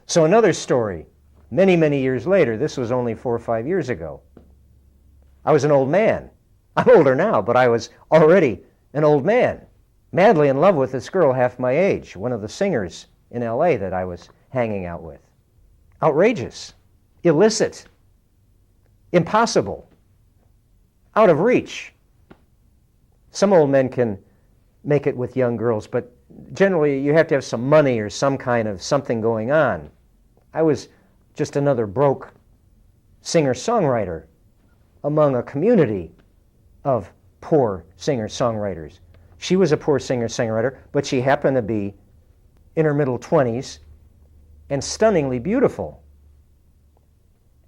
So another story, many, many years later, this was only 4 or 5 years ago. I was an old man. I'm older now, but I was already an old man, madly in love with this girl half my age, one of the singers in LA that I was hanging out with. Outrageous, illicit, impossible, out of reach. Some old men can make it with young girls, but generally you have to have some money or some kind of something going on. I was just another broke singer-songwriter among a community of poor singer-songwriters. She was a poor singer-songwriter, but she happened to be in her middle 20s and stunningly beautiful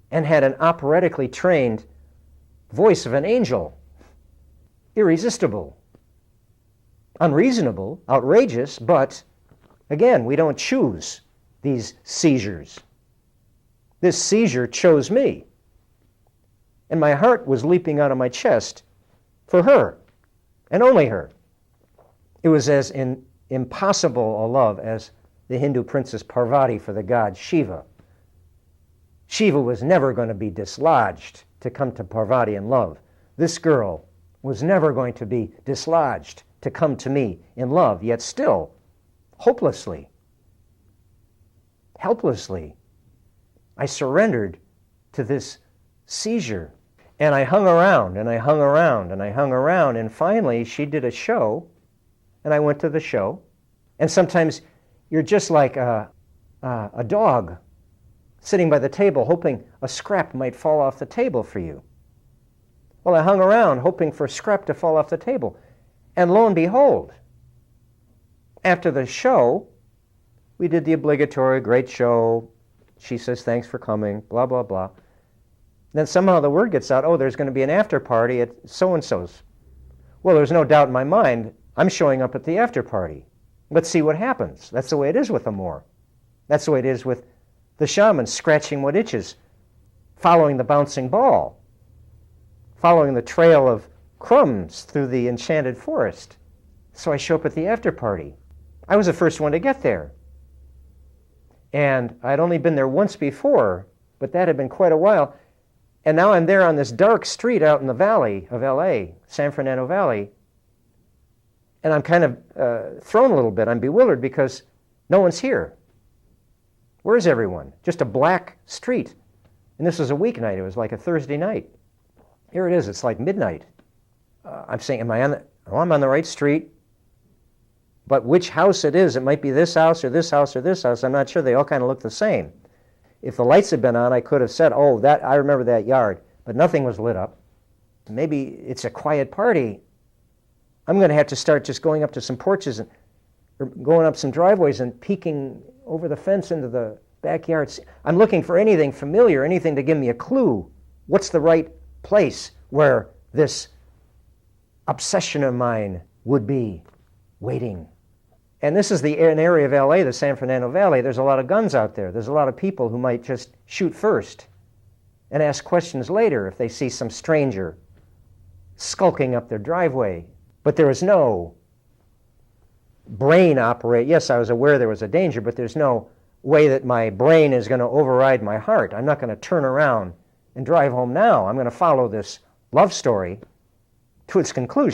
and had an operatically trained voice of an angel. Irresistible, unreasonable, outrageous, but again, we don't choose these seizures. This seizure chose me. And my heart was leaping out of my chest for her, and only her. It was as impossible a love as the Hindu princess Parvati for the god Shiva. Shiva was never going to be dislodged to come to Parvati in love. This girl was never going to be dislodged to come to me in love, yet still, hopelessly, helplessly, I surrendered to this seizure. And I hung around, and I hung around, and I hung around, and finally she did a show, and I went to the show. And sometimes you're just like a dog sitting by the table hoping a scrap might fall off the table for you. Well, I hung around hoping for a scrap to fall off the table. And lo and behold, after the show, we did the obligatory great show. She says, thanks for coming, blah, blah, blah. Then somehow the word gets out, oh, there's going to be an after party at so-and-so's. Well, there's no doubt in my mind, I'm showing up at the after party. Let's see what happens. That's the way it is with Amor. That's the way it is with the shaman scratching what itches, following the bouncing ball, following the trail of crumbs through the enchanted forest. So I show up at the after party. I was the first one to get there. And I'd only been there once before, but that had been quite a while. And now I'm there on this dark street out in the valley of LA, San Fernando Valley, and I'm kind of thrown a little bit. I'm bewildered because no one's here. Where's everyone? Just a black street. And this was a weeknight. It was like a Thursday night. Here it is. It's like midnight. I'm saying, I'm on the right street. But which house it is, it might be this house or this house or this house. I'm not sure. They all kind of look the same. If the lights had been on, I could have said, oh, I remember that yard. But nothing was lit up. Maybe it's a quiet party. I'm going to have to start just going up to some porches and or going up some driveways and peeking over the fence into the backyard. I'm looking for anything familiar, anything to give me a clue. What's the right place where this obsession of mine would be waiting? And this is an area of LA, the San Fernando Valley. There's a lot of guns out there. There's a lot of people who might just shoot first and ask questions later if they see some stranger skulking up their driveway. But there is no brain operate. Yes, I was aware there was a danger, but there's no way that my brain is going to override my heart. I'm not going to turn around and drive home now. I'm going to follow this love story to its conclusion.